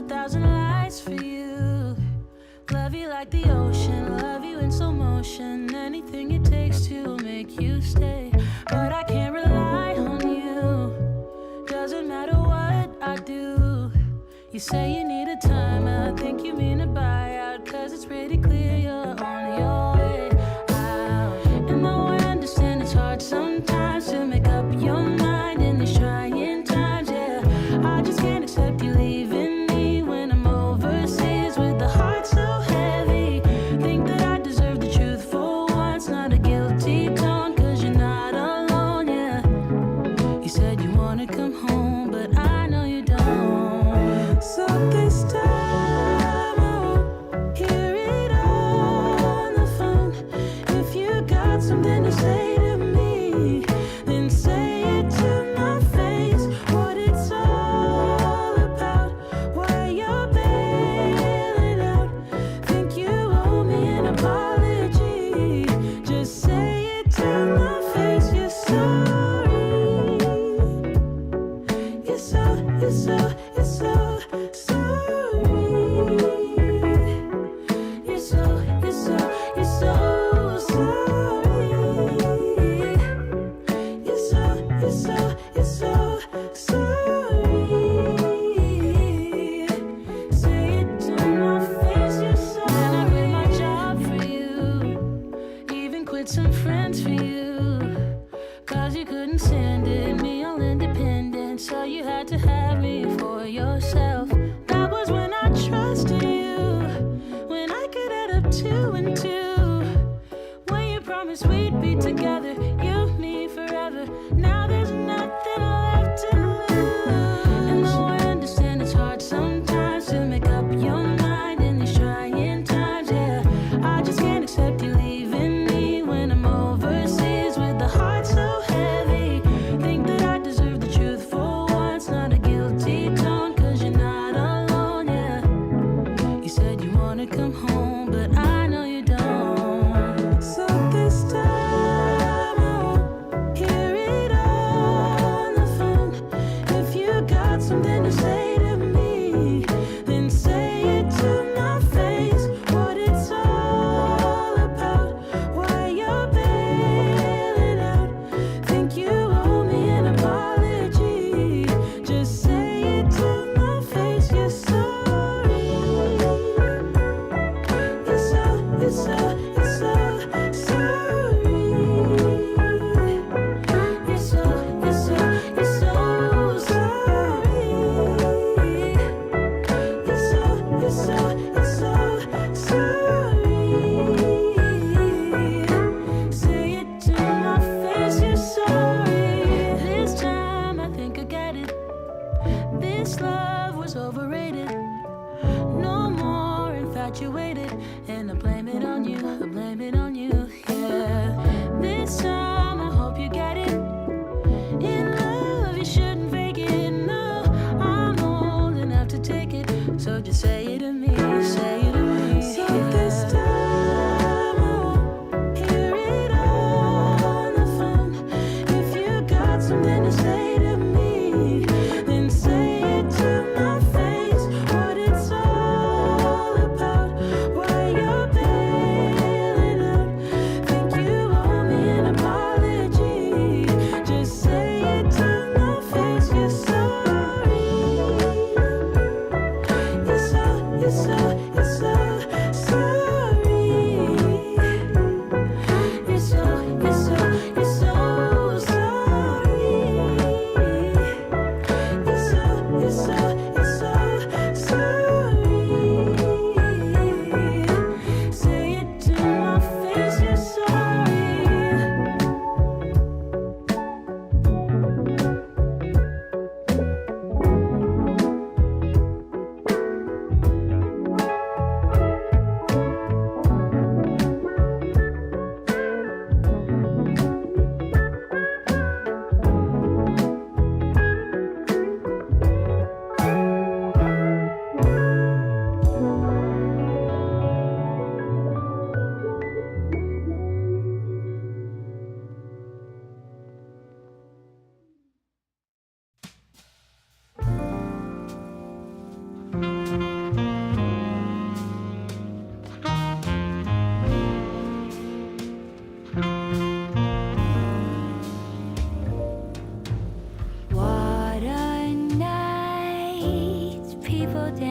1,000 lights for you. Love you like the ocean, love you in slow motion. Anything it takes to make you stay. But I can't rely on you. Doesn't matter what I do. You say you need a time, I think you mean a buyout. Cause it's pretty clear you're on your way out. And though I understand it's hard sometimes to make up your mind in these trying times, yeah, I just can't accept you leaving me when I'm overseas with the heart so heavy. Think that I deserve the truth for once, not a guilty tone, cause you're not alone, yeah. You said you wanna come home, but I know you don't. So this time I won't hear it on the phone. If you got something to say to me, then say it to my face. What it's all about, why you're bailing out. Think you owe me an apology. Just say it to my face. You're sorry. You're so sorry. You're so sorry. You're so sorry. Say it to my face, you're sorry. And I quit my job for you, even quit some friends for you. Cause you couldn't stand it, me all independent. So you had to have me for yourself. That was when I trusted you, when I could add up 2 and 2. When you promised we'd be together, you, me, forever. Now there's nothing left to lose. And though I understand it's hard sometimes to make up your mind in these trying times, yeah, I just can't accept you leaving me when I'm overseas with the heart so heavy. Think that I deserve the truth for once, not a guilty tone, cause you're not alone, yeah. You said you wanna come home, but I know you don't. So this time I won't hear it on the phone. If you got something to say to me, then say it to my face. What it's all about, why you're bailing out. Think you owe me an apology. Just say it to my face. You're sorry. You're so sorry. You're so sorry. You're so sorry. Say it to my face, you're sorry. This time I think I get it. This love was overrated. No more infatuated. And I blame it on you, I blame it on you, yeah. This time I hope you get it. In love you shouldn't fake it, no. I'm old enough to take it. So just say it to me, say it to me. So this time I won't hear it on the phone. If you got something to say to me, then say it to my face. What it's all about, why you're bailing out. Think you owe me an apology. Just say it to my face. You're sorry. You're so sorry. You're so sorry. You're so sorry. Say it to my face. You're sorry.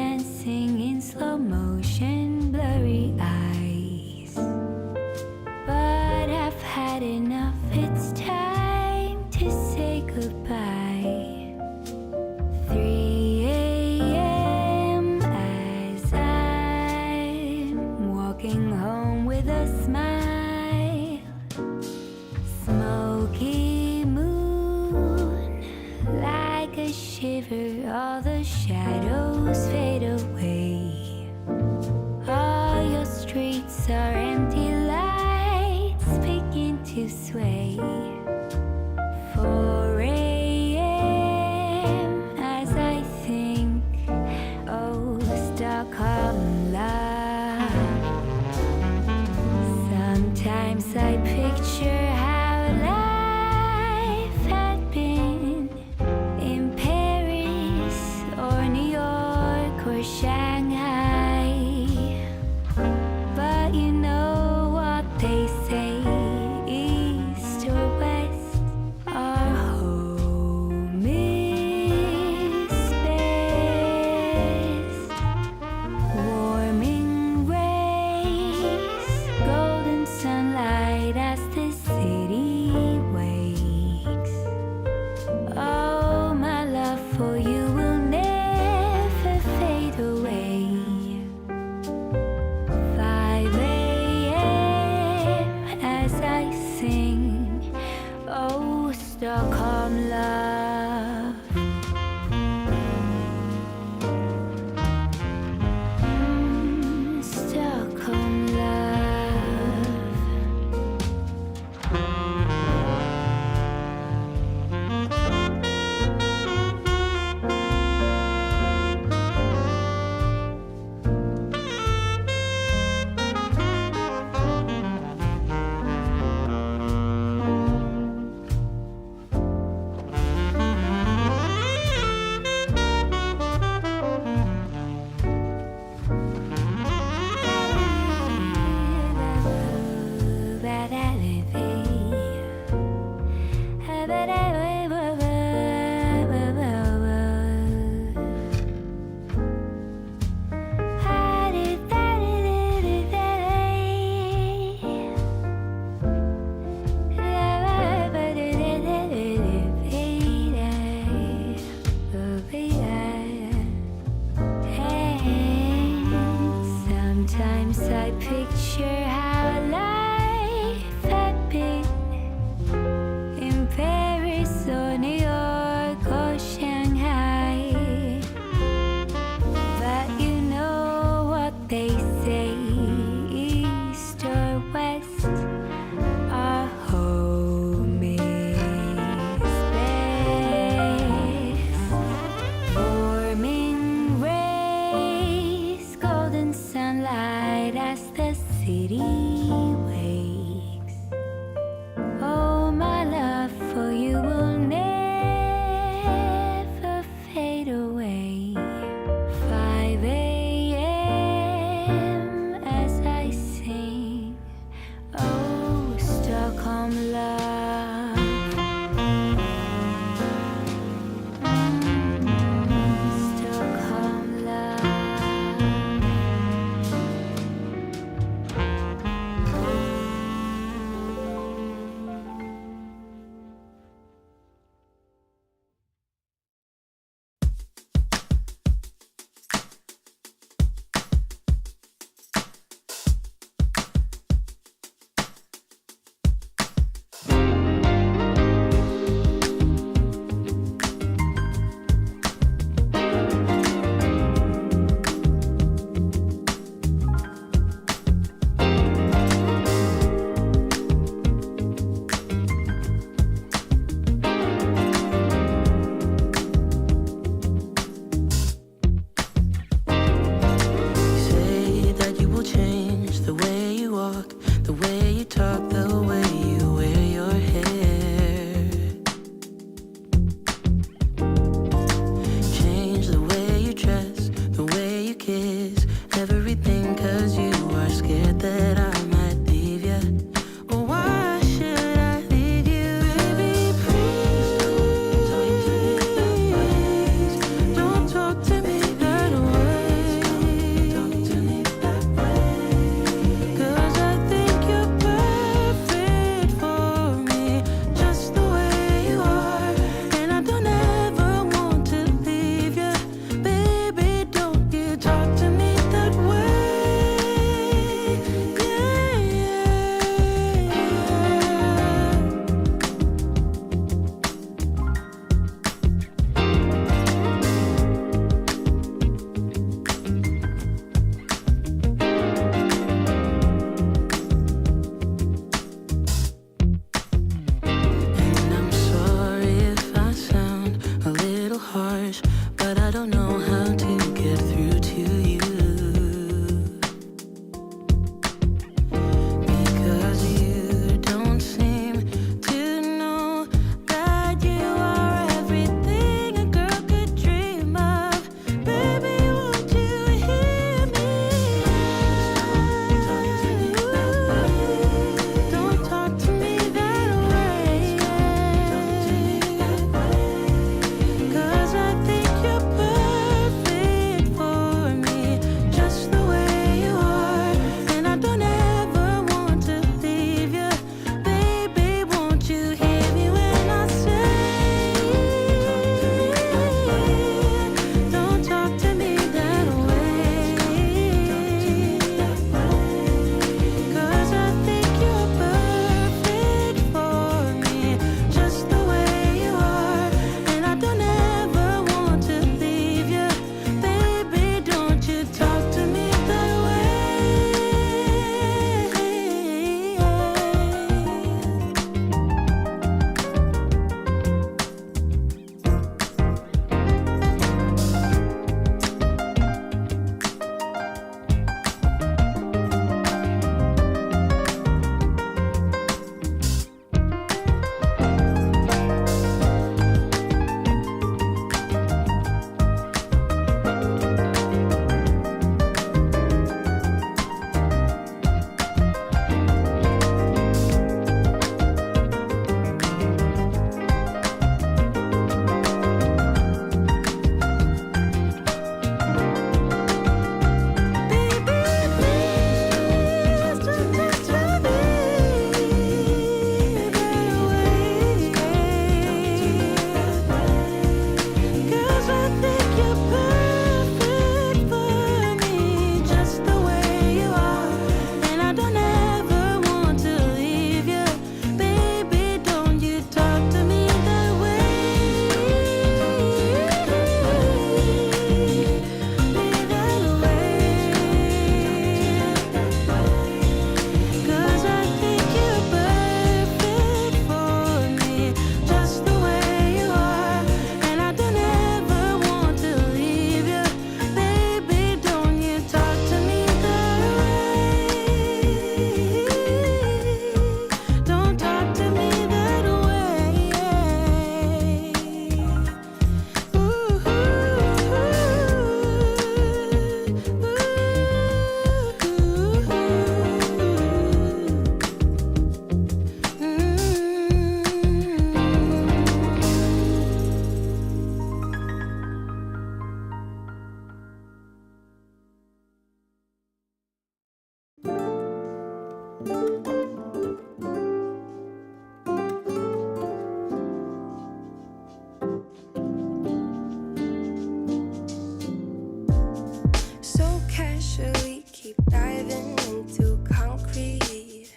dancing in slow motion, blurry eyes. But I've had enough, it's time to say goodbye. 3 a.m. as I'm walking home with a smile. Smoky moon, like a shiver, all the shadows fade away. All your streets are empty, lights begin to sway. 4 a.m. as I think, oh, Stockholm love. Sometimes I picture how life had been in Paris or New York or Shanghai. But you know what they say, east or west, our home is best. Warming rays, golden sunlight as the city wakes. Oh, my love for you will never fade away. 5 a.m. as I sing, oh, Stockholm love. Stockholm love. Sometimes I picture how life had been in Paris or New York or Shanghai. But you know what they say, east or west, our home is best. Warming rays, golden sunlight as the city wakes. Oh, my love for you will never fade away. 5 a.m. as I sing, oh, Stockholm love. Stockholm love. So casually keep diving into concrete.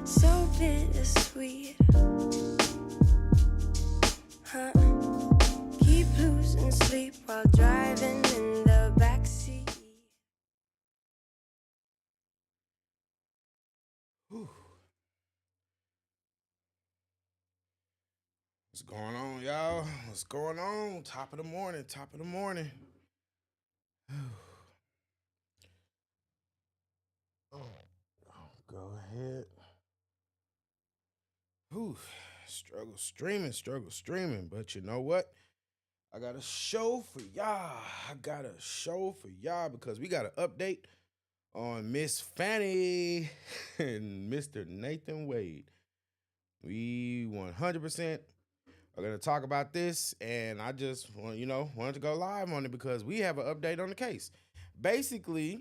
So bittersweet. Huh? Keep losing sleep while driving in the backseat. What's going on, y'all? What's going on? Top of the morning, top of the morning. Go ahead. Whew. Struggle streaming. But you know what? I got a show for y'all. Because we got an update on Miss Fanny and Mr. Nathan Wade. We 100% are going to talk about this, and I just wanted to go live on it because we have an update on the case. Basically,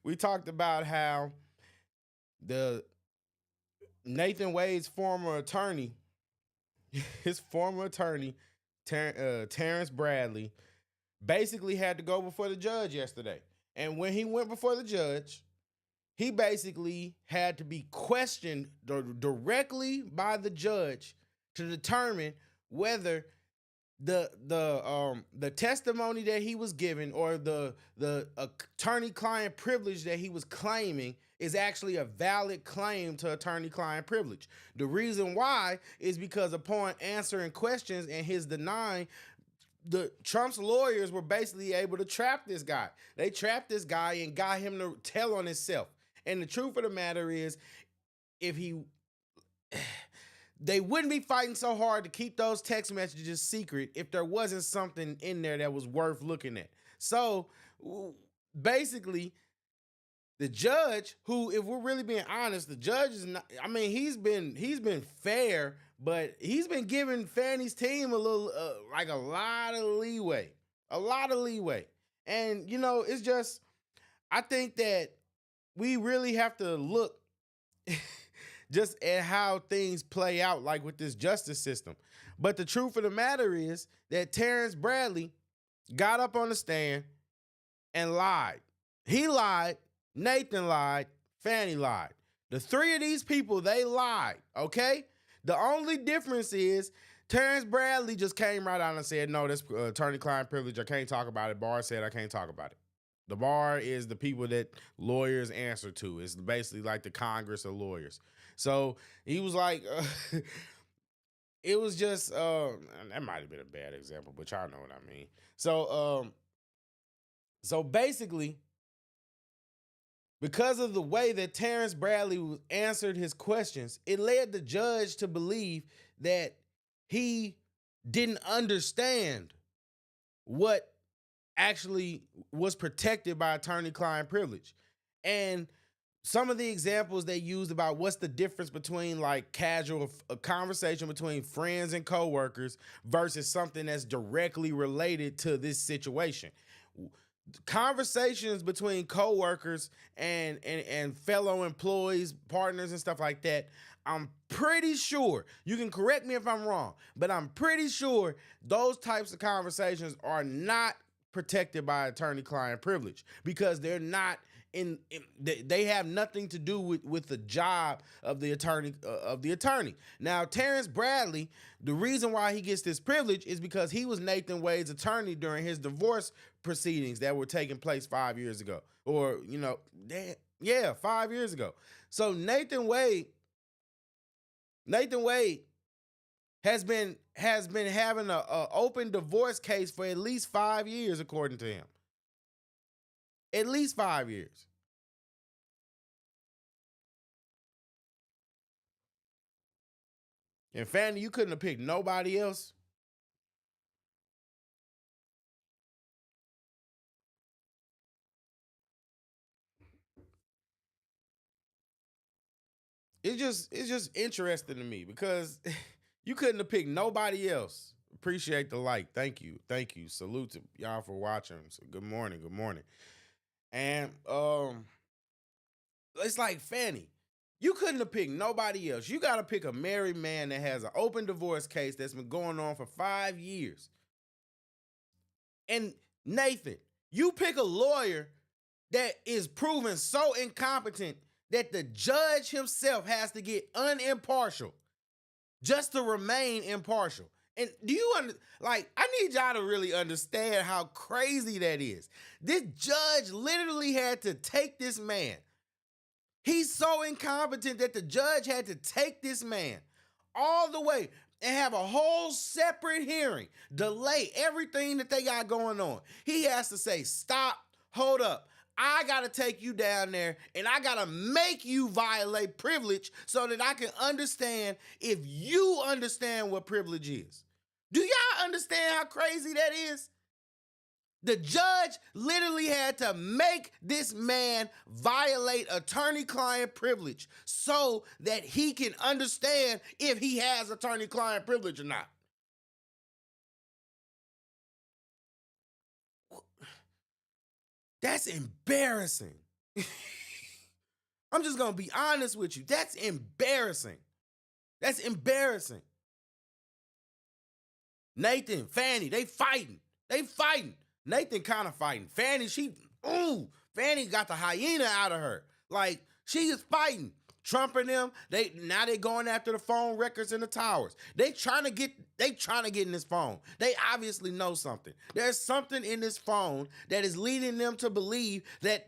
we talked about how the Nathan Wade's former attorney, Terrence Bradley, basically had to go before the judge yesterday. And when he went before the judge, he basically had to be questioned directly by the judge to determine whether the testimony that he was given or the attorney-client privilege that he was claiming is actually a valid claim to attorney-client privilege. The reason why is because upon answering questions and his denying, the Trump's lawyers were basically able to trap this guy. They trapped this guy and got him to tell on himself. And the truth of the matter is, they wouldn't be fighting so hard to keep those text messages secret if there wasn't something in there that was worth looking at. So basically, the judge, who, if we're really being honest, the judge is not, I mean, he's been fair, but he's been giving Fanny's team a little, like a lot of leeway. And, it's just, I think that we really have to look just at how things play out, like with this justice system. But the truth of the matter is that Terrence Bradley got up on the stand and lied. He lied, Nathan lied, Fanny lied. The three of these people, they lied, okay? The only difference is Terrence Bradley just came right out and said, no, that's attorney-client privilege. I can't talk about it. Barr said I can't talk about it. The bar is the people that lawyers answer to. It's basically like the Congress of lawyers. So he was like, it was just, that might have been a bad example, but y'all know what I mean. So basically, because of the way that Terrence Bradley answered his questions, it led the judge to believe that he didn't understand what actually was protected by attorney-client privilege. And some of the examples they used about what's the difference between like casual a conversation between friends and coworkers versus something that's directly related to this situation. Conversations between coworkers and fellow employees, partners, and stuff like that, I'm pretty sure, you can correct me if I'm wrong, but I'm pretty sure those types of conversations are not protected by attorney-client privilege because they're not they have nothing to do with the job of the attorney. Now, Terrence Bradley, the reason why he gets this privilege is because he was Nathan Wade's attorney during his divorce proceedings that were taking place 5 years ago, or 5 years ago. So Nathan Wade has been having a open divorce case for at least 5 years, according to him. At least 5 years. And Fanny, you couldn't have picked nobody else. It's just interesting to me because you couldn't have picked nobody else. Appreciate the like. Thank you. Salute to y'all for watching. So good morning. And It's like, Fanny, you couldn't have picked nobody else. You got to pick a married man that has an open divorce case that's been going on for 5 years. And Nathan, you pick a lawyer that is proven so incompetent that the judge himself has to get unimpartial just to remain impartial. And do you like, I need y'all to really understand how crazy that is. This judge literally had to take this man. He's so incompetent that the judge had to take this man all the way and have a whole separate hearing, delay everything that they got going on. He has to say, stop, hold up. I got to take you down there and I got to make you violate privilege so that I can understand if you understand what privilege is. Do y'all understand how crazy that is? The judge literally had to make this man violate attorney-client privilege so that he can understand if he has attorney-client privilege or not. That's embarrassing. I'm just going to be honest with you. That's embarrassing. That's embarrassing. Nathan, Fanny, they fighting. They fighting. Nathan kind of fighting. Fanny, Fanny got the hyena out of her. Like, she is fighting. Trump and them, they going after the phone records in the towers. They trying to get in this phone. They obviously know something. There's something in this phone that is leading them to believe that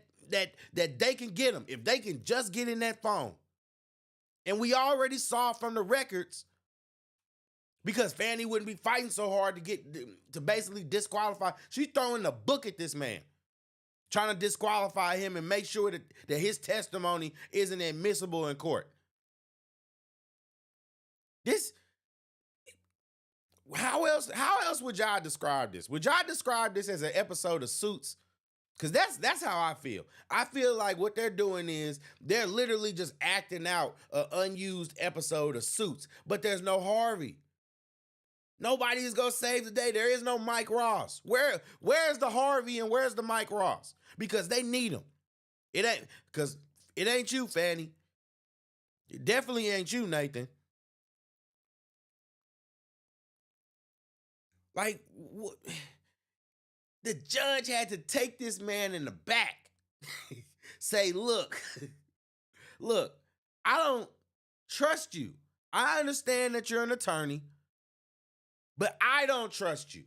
they can get them if they can just get in that phone. And we already saw from the records, because Fanny wouldn't be fighting so hard to basically disqualify. She's throwing the book at this man, trying to disqualify him and make sure that his testimony isn't admissible in court. How else would y'all describe this? Would y'all describe this as an episode of Suits? Because that's how I feel. I feel like what they're doing is they're literally just acting out an unused episode of Suits, but there's no Harvey. Nobody is going to save the day. There is no Mike Ross. Where's the Harvey and where's the Mike Ross? Because they need him. It ain't you, Fanny. It definitely ain't you, Nathan. Like, the judge had to take this man in the back. Say, look, I don't trust you. I understand that you're an attorney, but I don't trust you.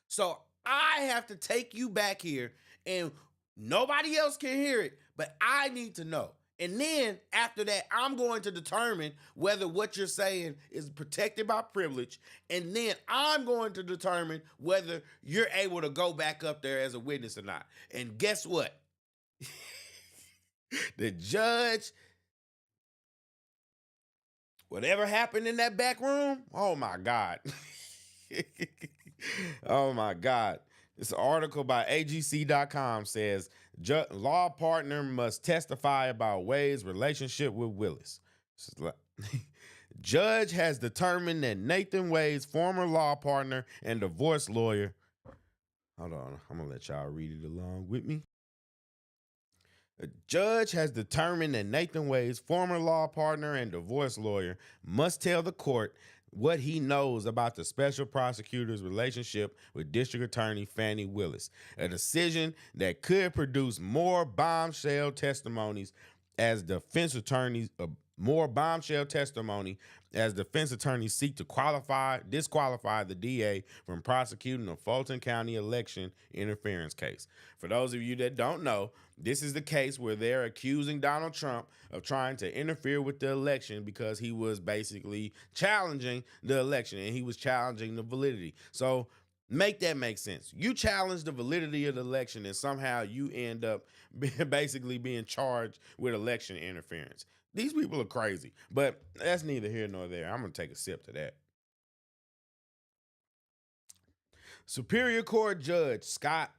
So I have to take you back here, and nobody else can hear it, but I need to know. And then after that, I'm going to determine whether what you're saying is protected by privilege. And then I'm going to determine whether you're able to go back up there as a witness or not. And guess what? The judge, whatever happened in that back room, oh my God. Oh my God. This article by agc.com says, law partner must testify about Wade's relationship with Willis. Judge has determined that Nathan Wade's former law partner and divorce lawyer. Hold on, I'm gonna let y'all read it along with me. A judge has determined that Nathan Wade's former law partner and divorce lawyer must tell the court what he knows about the special prosecutor's relationship with District Attorney Fannie Willis, a decision that could produce more bombshell testimonies as defense attorneys seek to disqualify the DA from prosecuting a Fulton County election interference case. For those of you that don't know, this is the case where they're accusing Donald Trump of trying to interfere with the election because he was basically challenging the election and he was challenging the validity. So make that make sense. You challenge the validity of the election and somehow you end up basically being charged with election interference. These people are crazy, but that's neither here nor there. I'm going to take a sip to that. Superior Court Judge Scott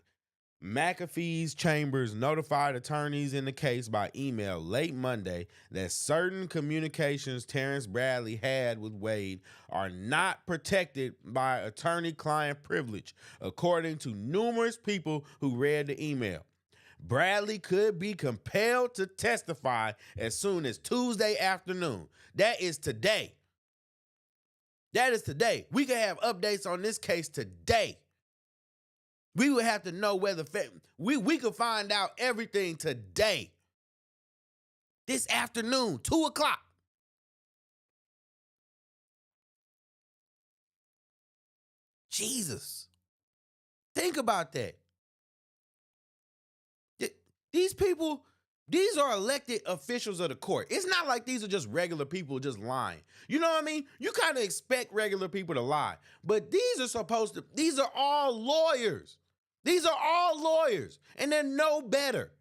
McAfee's chambers notified attorneys in the case by email late Monday that certain communications Terrence Bradley had with Wade are not protected by attorney-client privilege, according to numerous people who read the email. Bradley could be compelled to testify as soon as Tuesday afternoon. That is today. That is today. We can have updates on this case today. We would have to know whether we could find out everything today. This afternoon, 2 o'clock. Jesus. Think about that. These people, these are elected officials of the court. It's not like these are just regular people just lying. You know what I mean? You kind of expect regular people to lie. But these are all lawyers. These are all lawyers. And they're no better.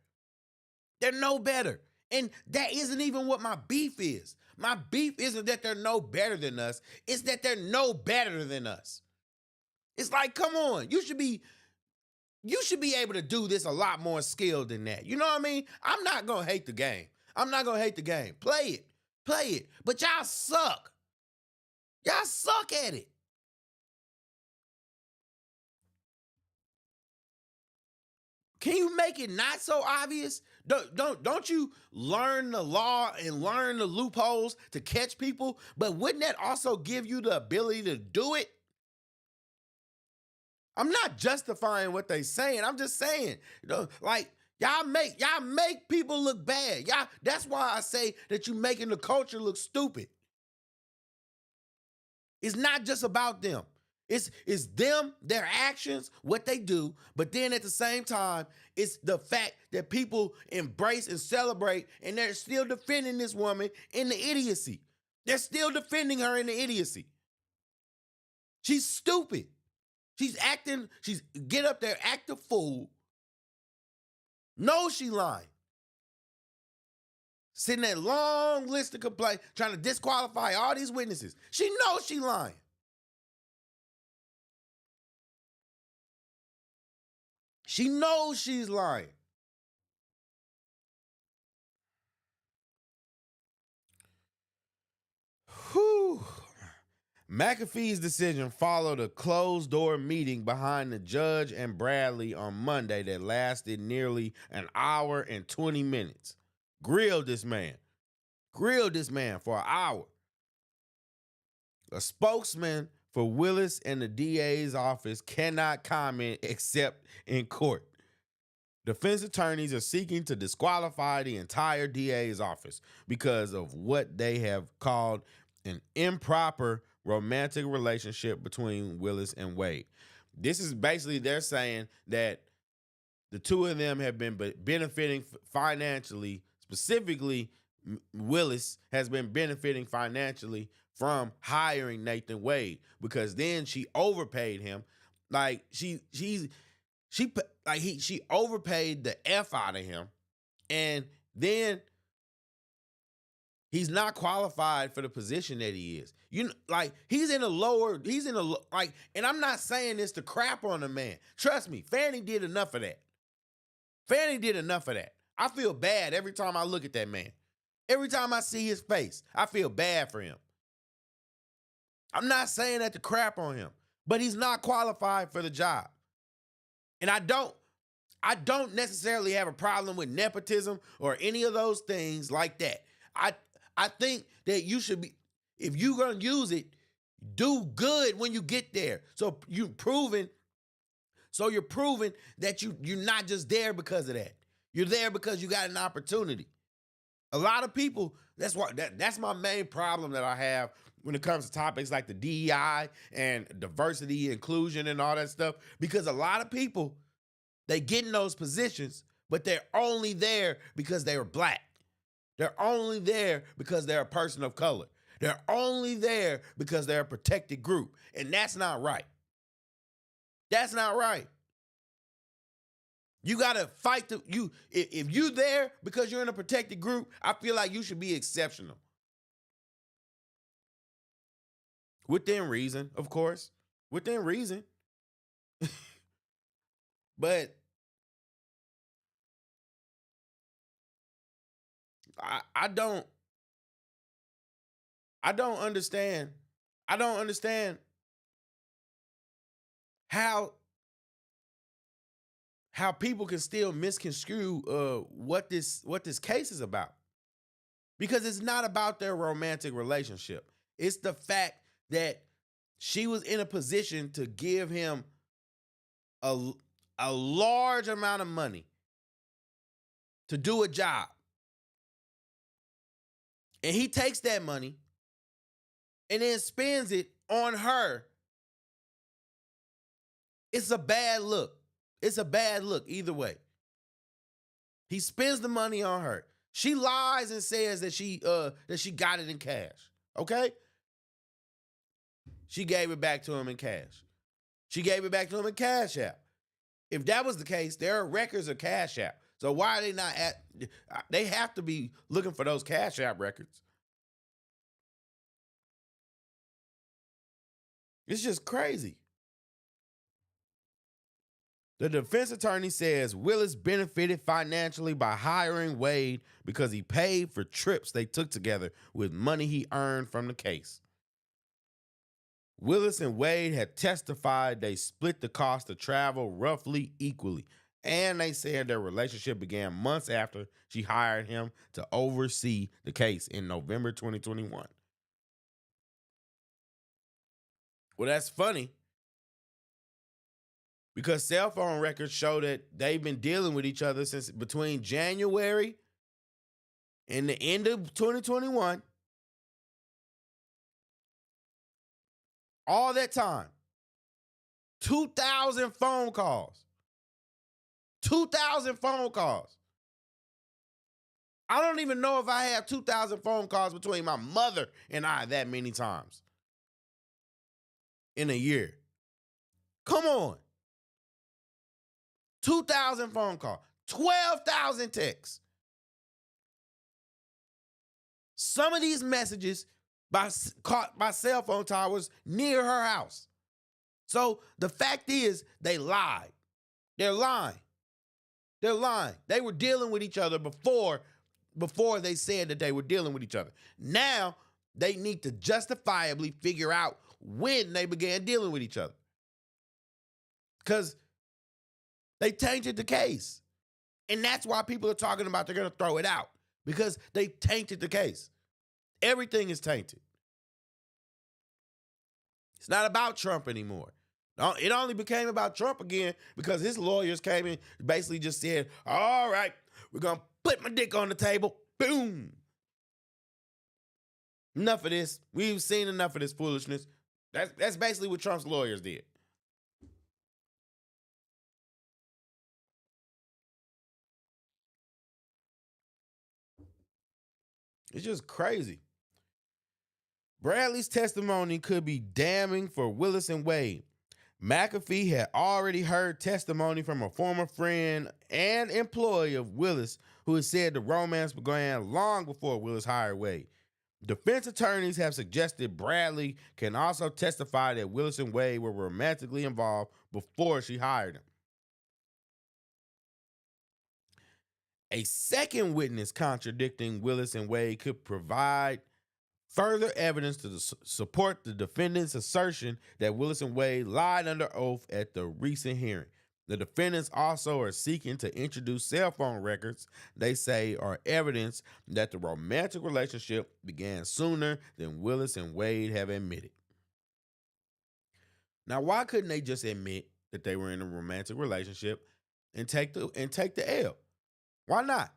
They're no better. And that isn't even what my beef is. My beef isn't that they're no better than us. It's that they're no better than us. It's like, come on, you should be able to do this a lot more skilled than that. You know what I mean? I'm not going to hate the game. I'm not going to hate the game. Play it. But y'all suck. Y'all suck at it. Can you make it not so obvious? Don't you learn the law and learn the loopholes to catch people? But wouldn't that also give you the ability to do it? I'm not justifying what they're saying. I'm just saying, like y'all make people look bad. That's why I say that you making the culture look stupid. It's not just about them. It's them, their actions, what they do, but then at the same time, it's the fact that people embrace and celebrate, and they're still defending this woman in the idiocy. They're still defending her in the idiocy. She's stupid. She's get up there, act a fool. Know she lying. Sitting that long list of complaints, trying to disqualify all these witnesses. She knows she lying. She knows she's lying. Whew. McAfee's decision followed a closed-door meeting behind the judge and Bradley on Monday that lasted nearly an hour and 20 minutes. Grilled this man for an hour. A spokesman for Willis and the DA's office cannot comment except in court. Defense attorneys are seeking to disqualify the entire DA's office because of what they have called an improper romantic relationship between Willis and Wade. This is basically, they're saying that the two of them have been benefiting financially. Specifically, Willis has been benefiting financially from hiring Nathan Wade, because then she overpaid him. Like she overpaid the F out of him, and then he's not qualified for the position that he is. He's in a and I'm not saying this to crap on the man. Trust me, Fannie did enough of that. I feel bad every time I look at that man. Every time I see his face, I feel bad for him. I'm not saying that to crap on him, but he's not qualified for the job. And I don't necessarily have a problem with nepotism or any of those things like that. I think that you should be, if you're going to use it, do good when you get there. So you're proving that you're not just there because of that. You're there because you got an opportunity. A lot of people, that's my main problem that I have when it comes to topics like the DEI and diversity, inclusion, and all that stuff, because a lot of people, they get in those positions, but they're only there because they were black. They're only there because they're a person of color. They're only there because they're a protected group. And that's not right. That's not right. You got to fight if you're there because you're in a protected group, I feel like you should be exceptional. Within reason, of course. Within reason. But I don't understand. I don't understand how how people can still misconstrue what this case is about. Because it's not about their romantic relationship. It's the fact that she was in a position to give him a large amount of money to do a job. And he takes that money and then spends it on her. It's a bad look. It's a bad look either way. He spends the money on her. She lies and says that she got it in cash. Okay? She gave it back to him in cash. She gave it back to him in Cash App. If that was the case, there are records of Cash App. So why are they not at? They have to be looking for those Cash App records. It's just crazy. The defense attorney says Willis benefited financially by hiring Wade because he paid for trips they took together with money he earned from the case. Willis and Wade had testified they split the cost of travel roughly equally, and they said their relationship began months after she hired him to oversee the case in November 2021. Well, that's funny, because cell phone records show that they've been dealing with each other since between January and the end of 2021. All that time. 2,000 phone calls. 2,000 phone calls. I don't even know if I have 2,000 phone calls between my mother and I that many times in a year. Come on. 2,000 phone calls. 12,000 texts. Some of these messages caught by cell phone towers near her house. So the fact is, they lied. They're lying. They're lying. They were dealing with each other before they said that they were dealing with each other. Now they need to justifiably figure out when they began dealing with each other, because they tainted the case. And that's why people are talking about they're going to throw it out, because they tainted the case. Everything is tainted. It's not about Trump anymore. It only became about Trump again because his lawyers came in, basically just said, all right, we're going to put my dick on the table. Boom. Enough of this. We've seen enough of this foolishness. That's basically what Trump's lawyers did. It's just crazy. Bradley's testimony could be damning for Willis and Wade. McAfee had already heard testimony from a former friend and employee of Willis who had said the romance began long before Willis hired Wade. Defense attorneys have suggested Bradley can also testify that Willis and Wade were romantically involved before she hired him. A second witness contradicting Willis and Wade could provide further evidence to support the defendant's assertion that Willis and Wade lied under oath at the recent hearing. The defendants also are seeking to introduce cell phone records they say are evidence that the romantic relationship began sooner than Willis and Wade have admitted. Now, why couldn't they just admit that they were in a romantic relationship and take the L? Why not?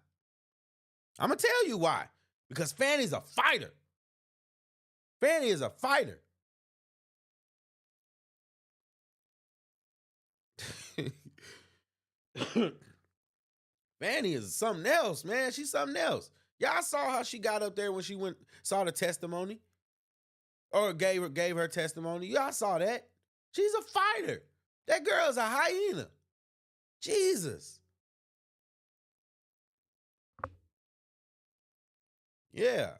I'm going to tell you why. Because Fanny's a fighter. Fanny is a fighter. Fanny is something else, man. She's something else. Y'all saw how she got up there when she saw the testimony, or gave her testimony. Y'all saw that. She's a fighter. That girl's a hyena. Jesus. Yeah,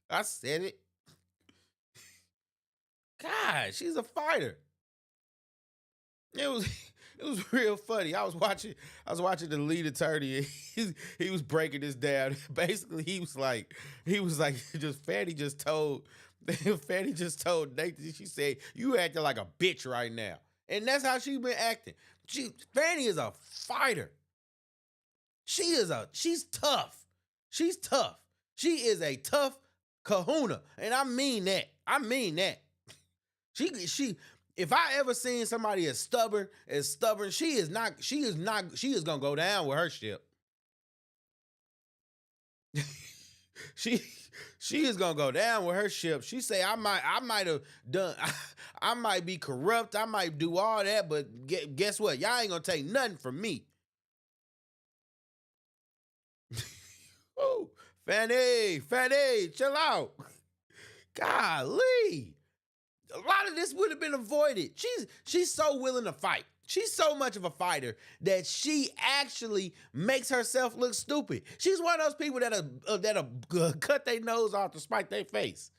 I said it. God, she's a fighter. It was real funny. I was watching the lead attorney. He was breaking this down. Basically, he was like, Fanny just told Nathan. She said, "You acting like a bitch right now," and that's how she been acting. Fanny is a fighter. She's tough. She's tough. She is a tough kahuna. And I mean that. She if I ever seen somebody as stubborn, she is gonna go down with her ship. She is gonna go down with her ship. She say, I might have done, I might be corrupt, I might do all that, but guess what? Y'all ain't gonna take nothing from me. Oh, Fanny, chill out. Golly. A lot of this would have been avoided. She's so willing to fight. She's so much of a fighter that she actually makes herself look stupid. She's one of those people that'll cut their nose off to spite their face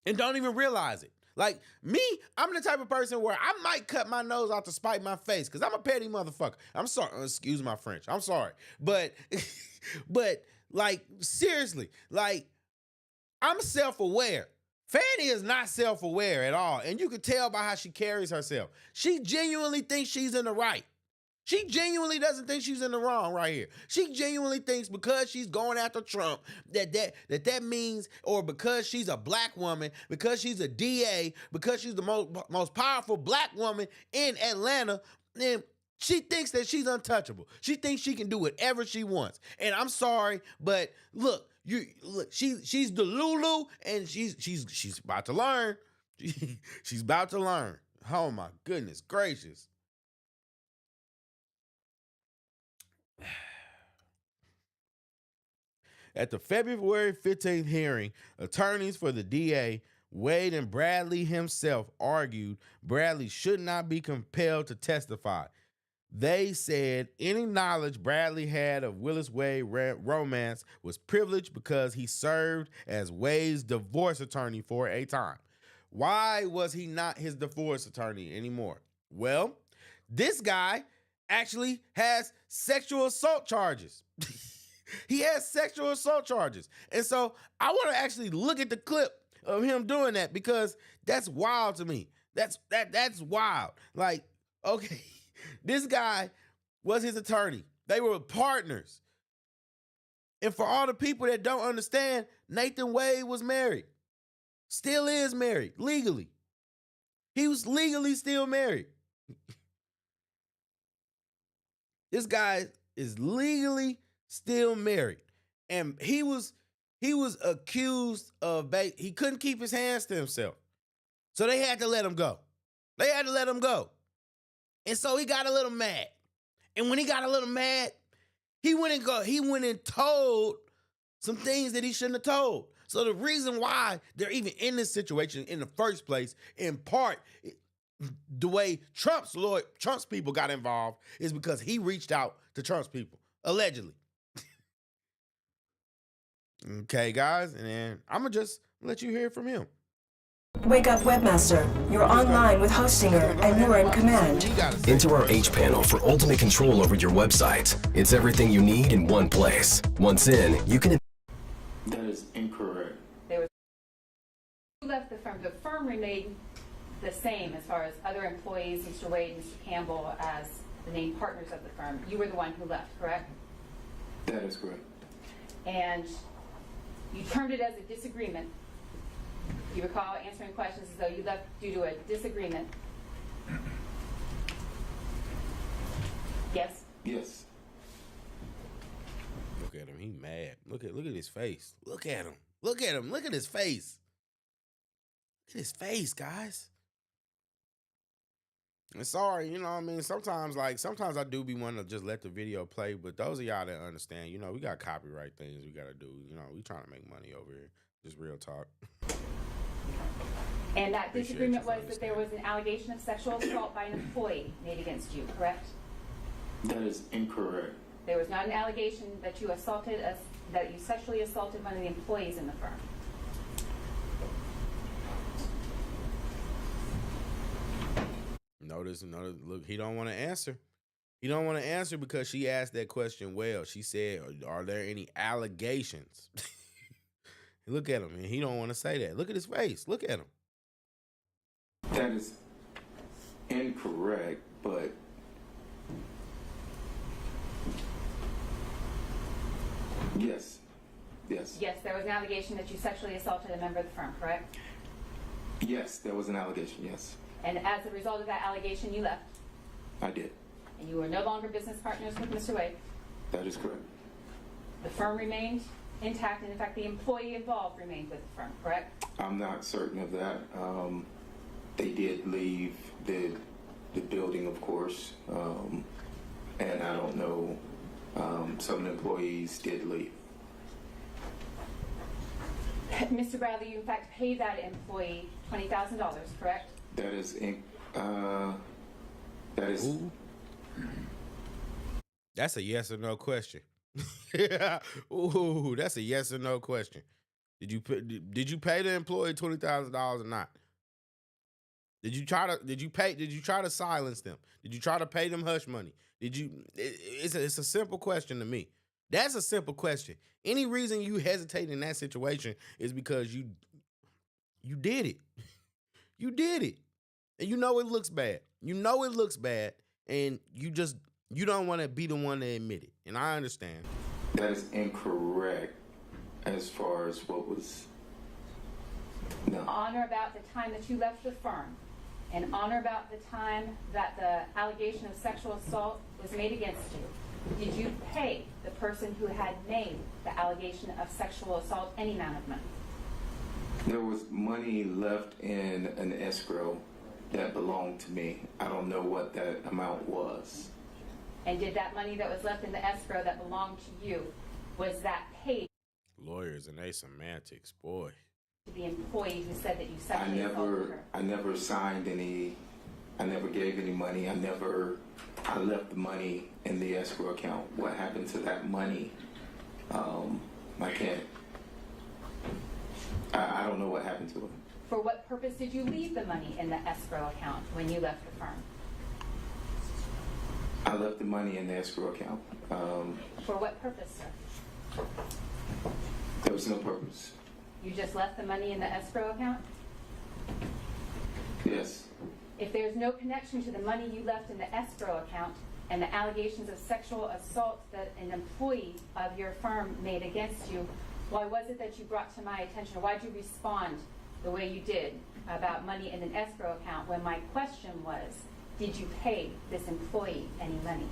and don't even realize it. Like me, I'm the type of person where I might cut my nose off to spite my face because I'm a petty motherfucker. I'm sorry. Excuse my French. I'm sorry. But like, seriously, like, I'm self-aware. Fanny is not self-aware at all. And you can tell by how she carries herself. She genuinely thinks she's in the right. She genuinely doesn't think she's in the wrong right here. She genuinely thinks because she's going after Trump that means, or because she's a black woman, because she's a DA, because she's the most powerful black woman in Atlanta, then she thinks that she's untouchable. She thinks she can do whatever she wants. And I'm sorry, but look, she's the Lulu, and she's about to learn. She's about to learn. Oh my goodness gracious. At the February 15th hearing, attorneys for the DA, Wade and Bradley himself, argued Bradley should not be compelled to testify. They said any knowledge Bradley had of Willis Wade romance was privileged because he served as Wade's divorce attorney for a time. Why was he not his divorce attorney anymore? Well, this guy actually has sexual assault charges. He has sexual assault charges. And so I want to actually look at the clip of him doing that because that's wild to me. That's wild. Like, okay, this guy was his attorney. They were partners. And for all the people that don't understand, Nathan Wade was married. Still is married, legally. He was legally still married. This guy is legally still married. And he was accused of, he couldn't keep his hands to himself. So they had to let him go. And so he got a little mad. And when he got a little mad, he went and told some things that he shouldn't have told. So the reason why they're even in this situation in the first place, in part, the way Trump's people got involved is because he reached out to Trump's people, allegedly. Okay, guys, and then I'm going to just let you hear from him. Wake up, Webmaster. You're online with Hostinger, and you're in command. Enter our H panel for ultimate control over your website. It's everything you need in one place. Once in, you can... That is incorrect. Who left the firm? The firm remained the same as far as other employees, Mr. Wade and Mr. Campbell, as the named partners of the firm. You were the one who left, correct? That is correct. And you termed it as a disagreement. You recall answering questions as though you left due to a disagreement. Yes? Yes. Look at him. He mad. Look at his face. Look at him. Look at his face. Look at his face, guys. And sorry, you know what I mean? Sometimes I do be wanting to just let the video play, but those of y'all that understand, you know, we got copyright things we got to do. You know, we trying to make money over here. Just real talk. And that disagreement was that there was an allegation of sexual assault by an employee made against you, correct? That is incorrect. There was not an allegation that you sexually assaulted one of the employees in the firm. Notice, look, he don't want to answer. He don't want to answer because she asked that question well. She said, are there any allegations? Look at him, and he don't want to say that. Look at his face. Look at him. That is incorrect. but yes. Yes. Yes, there was an allegation that you sexually assaulted a member of the firm, correct? Yes, there was an allegation, yes. And as a result of that allegation, you left, I did. and you were no longer business partners with Mr. Wade. That is correct. The firm remained intact, and in fact, the employee involved remained with the firm, correct? I'm not certain of that. They did leave the building, of course, and I don't know. Some employees did leave. Mr. Bradley, you in fact paid that employee $20,000, correct? That is Ooh. That's a yes or no question. Ooh, that's a yes or no question. Did you pay the employee $20,000 or not? Did you try to silence them? Did you try to pay them hush money? It's a simple question to me. That's a simple question. Any reason you hesitate in that situation is because you did it. You did it. And you know it looks bad. You know it looks bad, and you don't want to be the one to admit it. And I understand. That is incorrect as far as what was. No. On or about the time that you left the firm, and on or about the time that the allegation of sexual assault was made against you, did you pay the person who had made the allegation of sexual assault any amount of money? There was money left in an escrow that belonged to me. I don't know what that amount was. And did that money that was left in the escrow that belonged to you, was that paid Lawyers and they semantics, boy. to the employee who said that you sexually assaulted her? I never signed any. I never gave any money. I left the money in the escrow account. What happened to that money? I can't. I don't know what happened to it. For what purpose did you leave the money in the escrow account when you left the firm? I left the money in the escrow account. For what purpose, sir? There was no purpose. You just left the money in the escrow account? Yes. If there's no connection to the money you left in the escrow account and the allegations of sexual assault that an employee of your firm made against you, why was it that you brought to my attention, or why did you respond the way you did about money in an escrow account when my question was, did you pay this employee any money?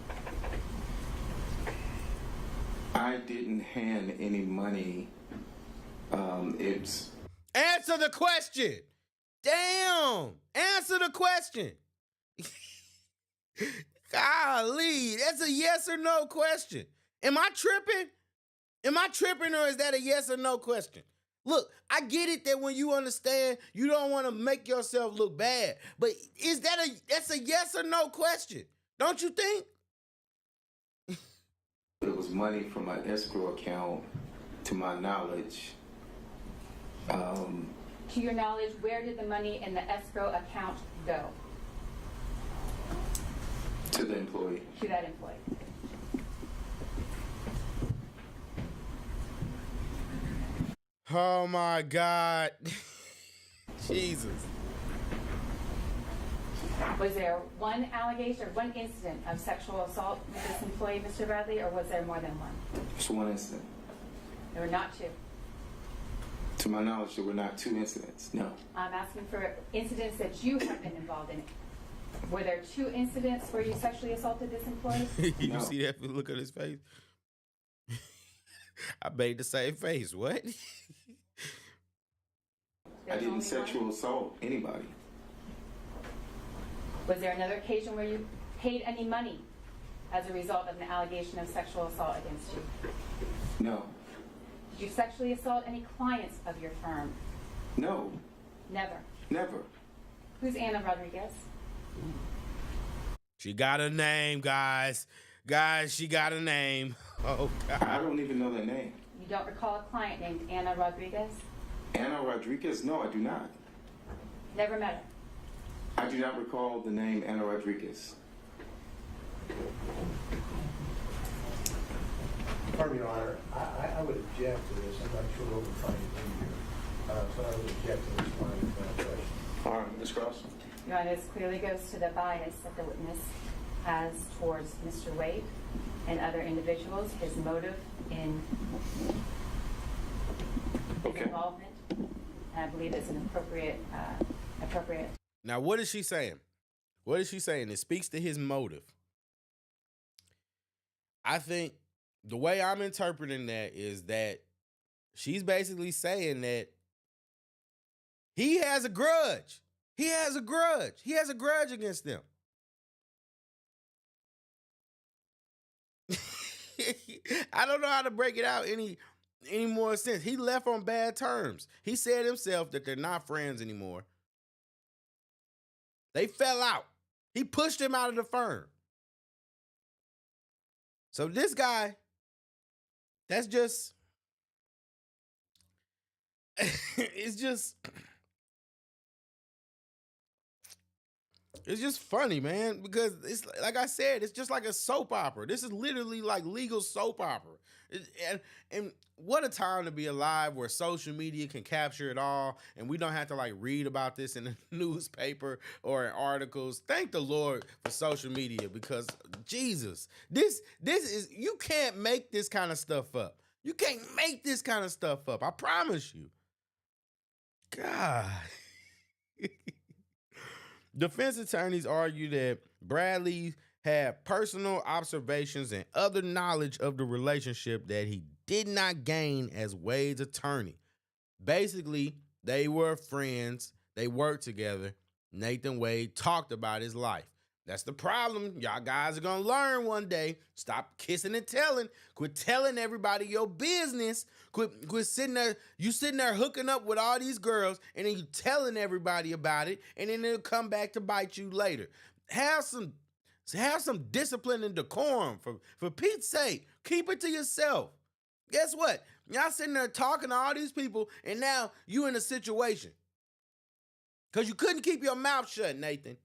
I didn't hand any money. Answer the question. Damn. Answer the question. Golly, that's a yes or no question. Am I tripping? Am I tripping, or is that a yes or no question? Look, I get it that when you understand, you don't want to make yourself look bad. But that's a yes or no question, don't you think? It was money from my escrow account, to my knowledge. To your knowledge, where did the money in the escrow account go? To the employee. To that employee. Oh my God. Jesus. Was there one allegation or one incident of sexual assault with this employee, Mr. Bradley, or was there more than one? Just one incident. There were not two. To my knowledge, there were not two incidents, no. I'm asking for incidents that you have been involved in. Were there two incidents where you sexually assaulted this employee? You No. see that look at his face? I made the same face. What? I There's didn't only sexual one? assault anybody. Was there another occasion where you paid any money as a result of an allegation of sexual assault against you? No. Did you sexually assault any clients of your firm? No. Never. Never. Who's Anna Rodriguez? She got a name, guys. Guys, she got a name. Oh, I God. don't even know their name. You don't recall a client named Anna Rodriguez? Anna Rodriguez? No, I do not. Never met her. I do not recall the name Anna Rodriguez. Pardon me, Your Honor, I would object to this. I'm not sure what we're trying to do here. So I would object to this line of question. All right, Ms. Cross. Your Honor, this clearly goes to the bias that the witness has towards Mr. Wade and other individuals, his motive in his involvement. And I believe it's an appropriate. Now, what is she saying? What is she saying? It speaks to his motive. I think the way I'm interpreting that is that she's basically saying that he has a grudge. He has a grudge. He has a grudge against them. I don't know how to break it out any more sense. He left on bad terms. He said himself that they're not friends anymore. They fell out. He pushed him out of the firm. So this guy, that's just, it's just funny, man, because it's like I said, it's just like a soap opera. This is literally like legal soap opera. And what a time to be alive where social media can capture it all and we don't have to like read about this in the newspaper or in articles. Thank the Lord for social media, because Jesus, this is, you can't make this kind of stuff up. You can't make this kind of stuff up. I promise you. God. Defense attorneys argue that Bradley had personal observations and other knowledge of the relationship that he did not gain as Wade's attorney. Basically, they were friends. They worked together. Nathan Wade talked about his life. That's the problem. Y'all guys are going to learn one day. Stop kissing and telling. Quit telling everybody your business. Quit sitting there. You sitting there hooking up with all these girls and then you telling everybody about it, and then it'll come back to bite you later. Have some discipline and decorum for Pete's sake. Keep it to yourself. Guess what? Y'all sitting there talking to all these people and now you in a situation. Because you couldn't keep your mouth shut, Nathan.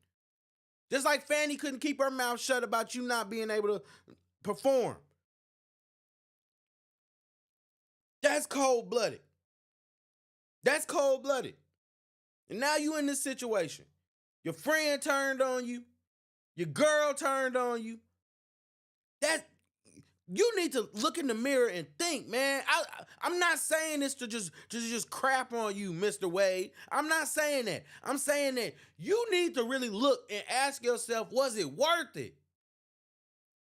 Just like Fanny couldn't keep her mouth shut about you not being able to perform. That's cold-blooded. That's cold-blooded. And now you in this situation. Your friend turned on you. Your girl turned on you. You need to look in the mirror and think, man. I'm not saying this to just crap on you, Mr. Wade. I'm not saying that. I'm saying that you need to really look and ask yourself, was it worth it?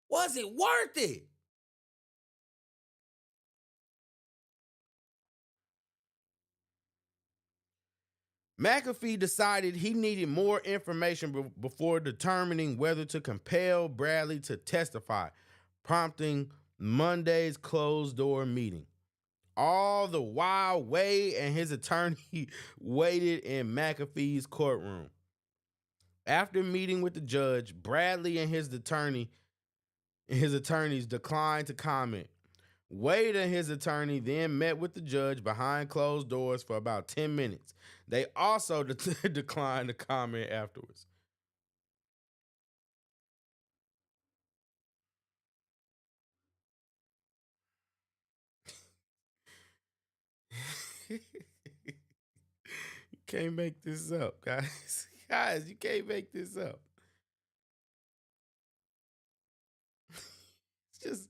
Was it worth it? McAfee decided he needed more information before determining whether to compel Bradley to testify, prompting Monday's closed-door meeting. All the while, Wade and his attorney waited in McAfee's courtroom. After meeting with the judge, Bradley and his attorneys declined to comment. Wade and his attorney then met with the judge behind closed doors for about 10 minutes. They also declined to comment afterwards. You can't make this up, guys. Guys, you can't make this up. It's just...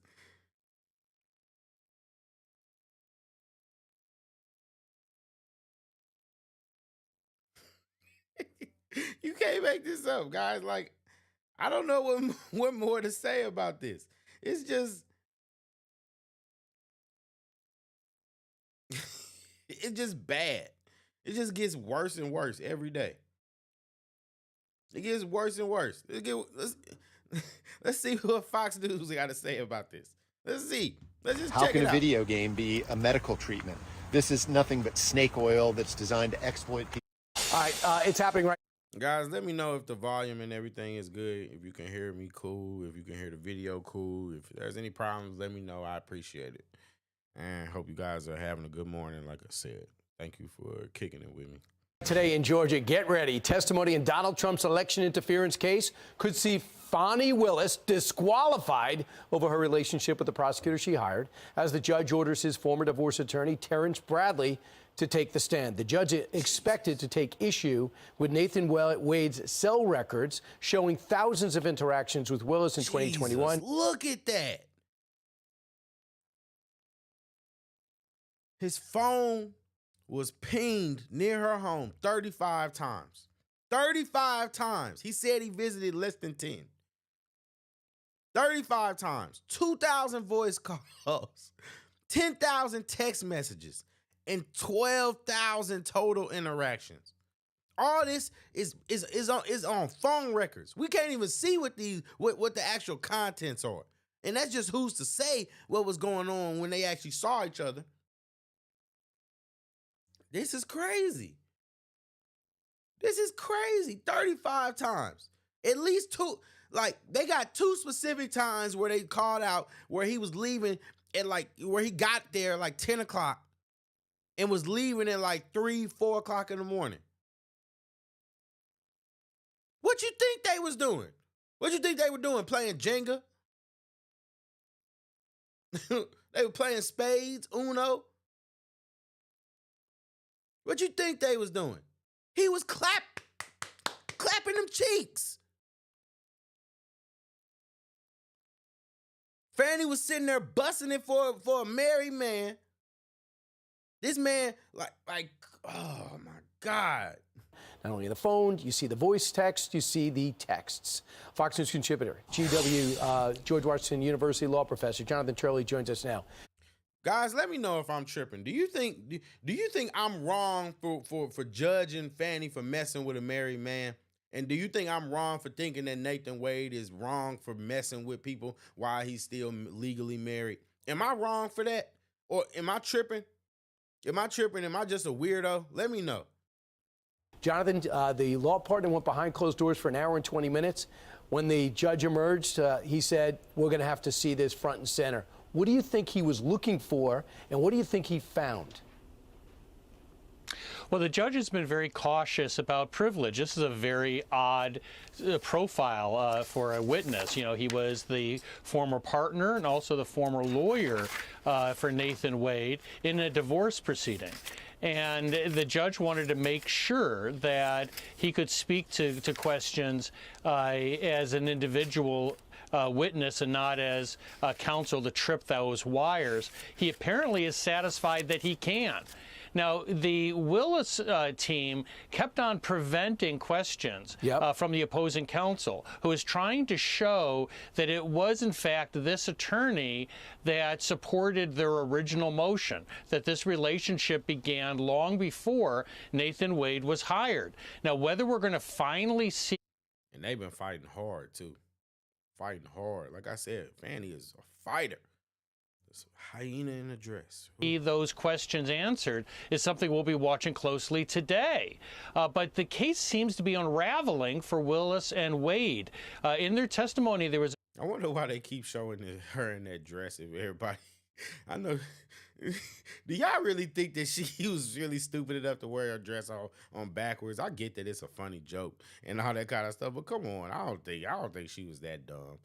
You can't make this up, guys. Like, I don't know what more to say about this. It's just... It's just bad. It just gets worse and worse every day. It gets worse and worse. Let's see what Fox News got to say about this. Let's see. Let's just check it out. How can a video game be a medical treatment? This is nothing but snake oil that's designed to exploit people. All right, it's happening right. Guys, let me know if the volume and everything is good. If you can hear me, cool. If you can hear the video, cool. If there's any problems, let me know. I appreciate it. And hope you guys are having a good morning, like I said. Thank you for kicking it with me. Today in Georgia, get ready. Testimony in Donald Trump's election interference case could see Fani Willis disqualified over her relationship with the prosecutor she hired as the judge orders his former divorce attorney, Terrence Bradley, to take the stand. The judge expected to take issue with Nathan Wade's cell records showing thousands of interactions with Willis in 2021. Look at that. His phone was pinged near her home 35 times. 35 times. He said he visited less than 10. 35 times. 2,000 voice calls. 10,000 text messages. And 12,000 total interactions. All this is on phone records. We can't even see what the actual contents are. And that's just who's to say what was going on when they actually saw each other. This is crazy. This is crazy. 35 times. At least two. Like, they got 2 specific times where they called out where he was leaving at where he got there like 10 o'clock and was leaving at like 3, 4 o'clock in the morning. What you think they was doing? What you think they were doing? Playing Jenga? They were playing spades, Uno? What you think they was doing? He was clapping them cheeks. Fanny was sitting there busting it for a married man. This man, like, oh my God. Not only the phone, you see the voice text, you see the texts. Fox News contributor, GW, George Washington University law professor, Jonathan Turley joins us now. Guys, let me know if I'm tripping. Do you think I'm wrong for judging Fanny for messing with a married man? And do you think I'm wrong for thinking that Nathan Wade is wrong for messing with people while he's still legally married? Am I wrong for that? Or am I tripping? Am I tripping? Am I just a weirdo? Let me know. Jonathan, the law partner went behind closed doors for an hour and 20 minutes. When the judge emerged, he said, we're going to have to see this front and center. What do you think he was looking for, and what do you think he found? Well, the judge has been very cautious about privilege. This is a very odd profile for a witness. You know, he was the former partner and also the former lawyer for Nathan Wade in a divorce proceeding. And the judge wanted to make sure that he could speak to questions as an individual witness and not as counsel to trip those wires. He apparently is satisfied that he can. Now, the Willis team kept on preventing questions from the opposing counsel, who is trying to show that it was, in fact, this attorney that supported their original motion, that this relationship began long before Nathan Wade was hired. Now, whether we're going to finally see... And they've been fighting hard, too. Fighting hard. Like I said, Fanny is a fighter. Hyena in a dress. Those questions answered is something we'll be watching closely today. But the case seems to be unraveling for Willis and Wade. In their testimony, there was... I wonder why they keep showing her in that dress. If everybody... I know... Do y'all really think that she was really stupid enough to wear her dress on backwards? I get that it's a funny joke and all that kind of stuff, but come on, I don't think she was that dumb.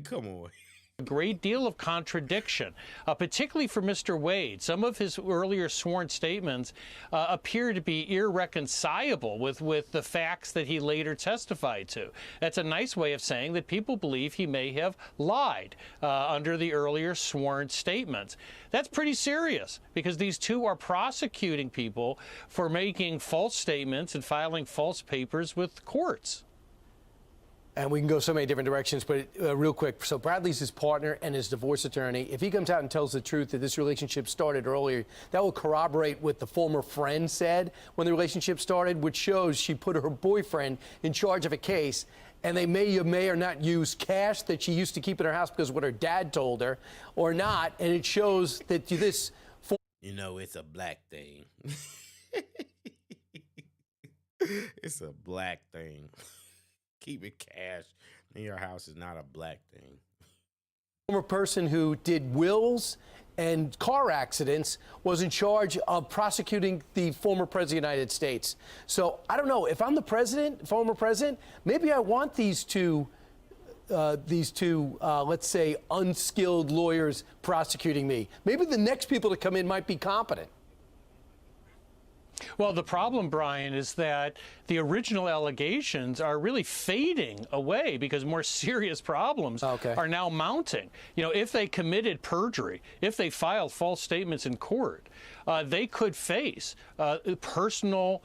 Come on. A great deal of contradiction, particularly for Mr. Wade. Some of his earlier sworn statements appear to be irreconcilable with the facts that he later testified to. That's a nice way of saying that people believe he may have lied under the earlier sworn statements. That's pretty serious, because these two are prosecuting people for making false statements and filing false papers with courts. And we can go so many different directions, but real quick. So Bradley's his partner and his divorce attorney. If he comes out and tells the truth that this relationship started earlier, that will corroborate what the former friend said when the relationship started, which shows she put her boyfriend in charge of a case, and they may or not use cash that she used to keep in her house because of what her dad told her, or not. And it shows that this... You know, it's a black thing. It's a black thing. Keeping cash in your house is not a black thing. Former person who did wills and car accidents was in charge of prosecuting the former president of the United States. So I don't know, if I'm the president, former president, maybe I want these two, let's say, unskilled lawyers prosecuting me. Maybe the next people to come in might be competent. Well, the problem, Brian, is that the original allegations are really fading away because more serious problems are now mounting. You know, if they committed perjury, if they filed false statements in court, they could face personal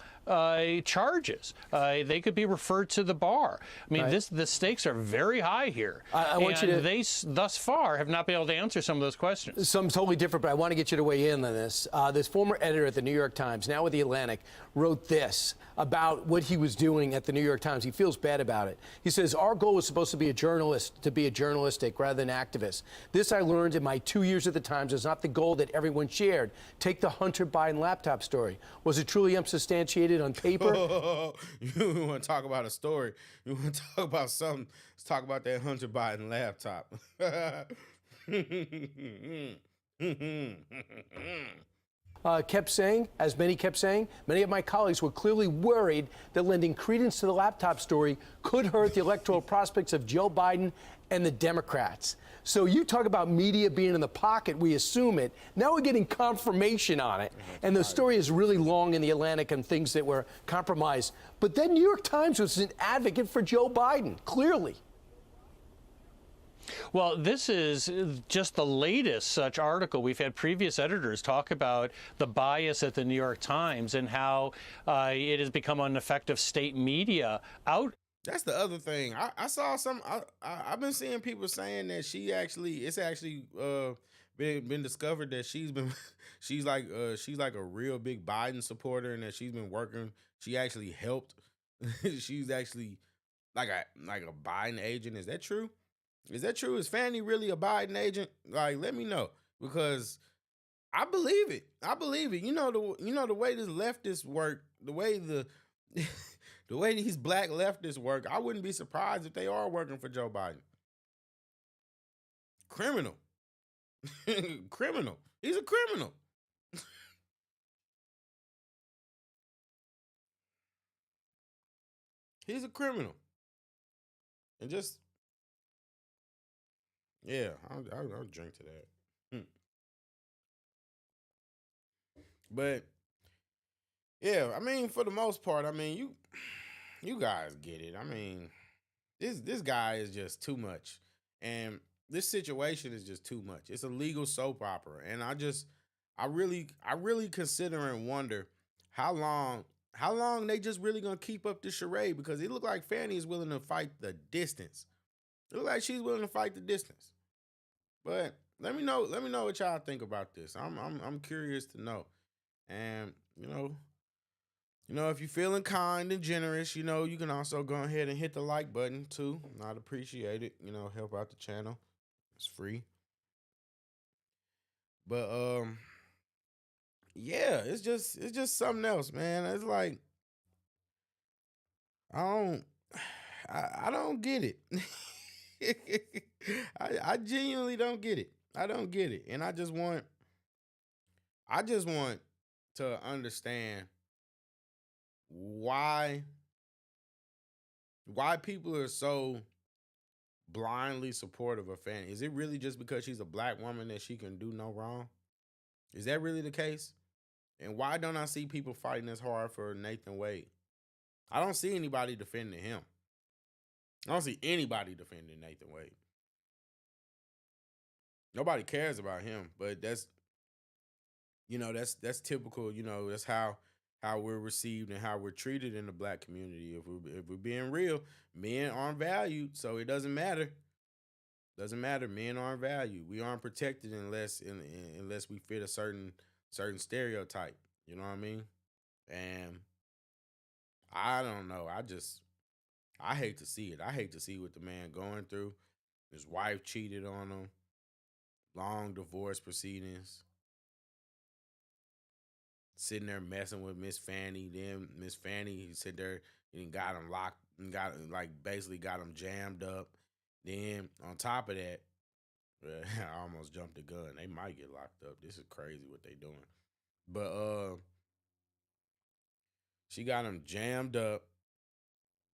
charges. They could be referred to the bar. I mean, the stakes are very high here. I want you to. They thus far have not been able to answer some of those questions. Some totally different, but I want to get you to weigh in on this. This former editor at the New York Times, now with the Atlantic, wrote this about what he was doing at the New York Times. He feels bad about it. He says, our goal was supposed to be a journalist, to be a journalistic rather than activist. This I learned in my 2 years at the Times is not the goal that everyone shared. Take the Hunter Biden laptop story. Was it truly unsubstantiated on paper? You want to talk about a story? You want to talk about something? Let's talk about that Hunter Biden laptop. Kept saying, as many kept saying, many of my colleagues were clearly worried that lending credence to the laptop story could hurt the electoral prospects of Joe Biden and the Democrats. So you talk about media being in the pocket, we assume it. Now we're getting confirmation on it. And the story is really long in the Atlantic on things that were compromised. But then New York Times was an advocate for Joe Biden, clearly. Well, this is just the latest such article. We've had previous editors talk about the bias at the New York Times and how it has become an effective state media out. That's the other thing. I saw some. I've been seeing people saying that it's actually been discovered that she's like a real big Biden supporter and that she's been working. She actually helped. She's actually like a Biden agent. Is that true? Is that true? Is Fanny really a Biden agent? Like, let me know, because I believe it. I believe it. You know the way this leftists work, the way the way these black leftists work, I wouldn't be surprised if they are working for Joe Biden. Criminal. Criminal. He's a criminal. He's a criminal. And just, yeah, I'll drink to that. But yeah, I mean, for the most part, I mean, you guys get it. I mean, this guy is just too much, and this situation is just too much. It's a legal soap opera, and I really consider and wonder how long they just really gonna keep up this charade, because it looked like Fanny is willing to fight the distance. It looked like she's willing to fight the distance. But let me know what y'all think about this. I'm curious to know. And you know, if you're feeling kind and generous, you can also go ahead and hit the like button too. I'd appreciate it. Help out the channel. It's free. But yeah, it's just something else, man. It's like I don't get it. I genuinely don't get it. I don't get it. And I just want to understand why people are so blindly supportive of Fanny. Is it really just because she's a black woman that she can do no wrong? Is that really the case? And why don't I see people fighting as hard for Nathan Wade? I don't see anybody defending him. I don't see anybody defending Nathan Wade. Nobody cares about him, but that's typical. That's how we're received and how we're treated in the black community. If we're being real, men aren't valued, so it doesn't matter. Doesn't matter. Men aren't valued. We aren't protected unless we fit a certain stereotype. You know what I mean? And I don't know. I hate to see it. I hate to see what the man going through. His wife cheated on him. Long divorce proceedings. Sitting there messing with Miss Fanny. Then Miss Fanny, he sit there and got him locked and basically got him jammed up. Then on top of that, I almost jumped the gun. They might get locked up. This is crazy what they doing. But she got him jammed up.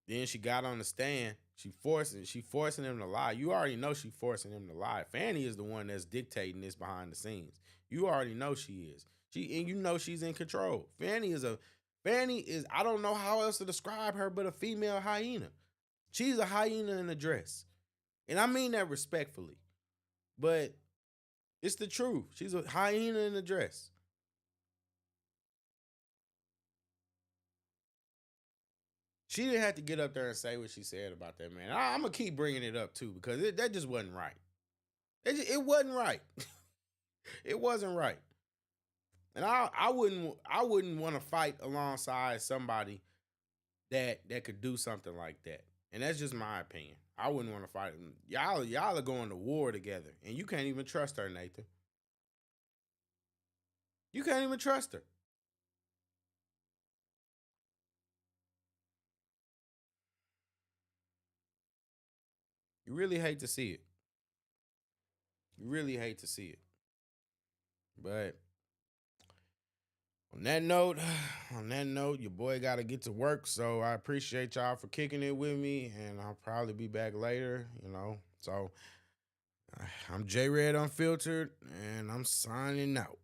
Then she got on the stand. She forcing him to lie. You already know she forcing him to lie. Fanny is the one that's dictating this behind the scenes. You already know she is. And you know she's in control. Fanny is I don't know how else to describe her but a female hyena. She's a hyena in a dress. And I mean that respectfully. But it's the truth. She's a hyena in a dress. She didn't have to get up there and say what she said about that man. I'm going to keep bringing it up too because that just wasn't right. It wasn't right. It wasn't right. And I wouldn't want to fight alongside somebody that could do something like that. And that's just my opinion. I wouldn't want to fight. Y'all are going to war together. And you can't even trust her, Nathan. You can't even trust her. You really hate to see it. You really hate to see it. But on that note, your boy got to get to work. So I appreciate y'all for kicking it with me. And I'll probably be back later, So I'm J Red Unfiltered, and I'm signing out.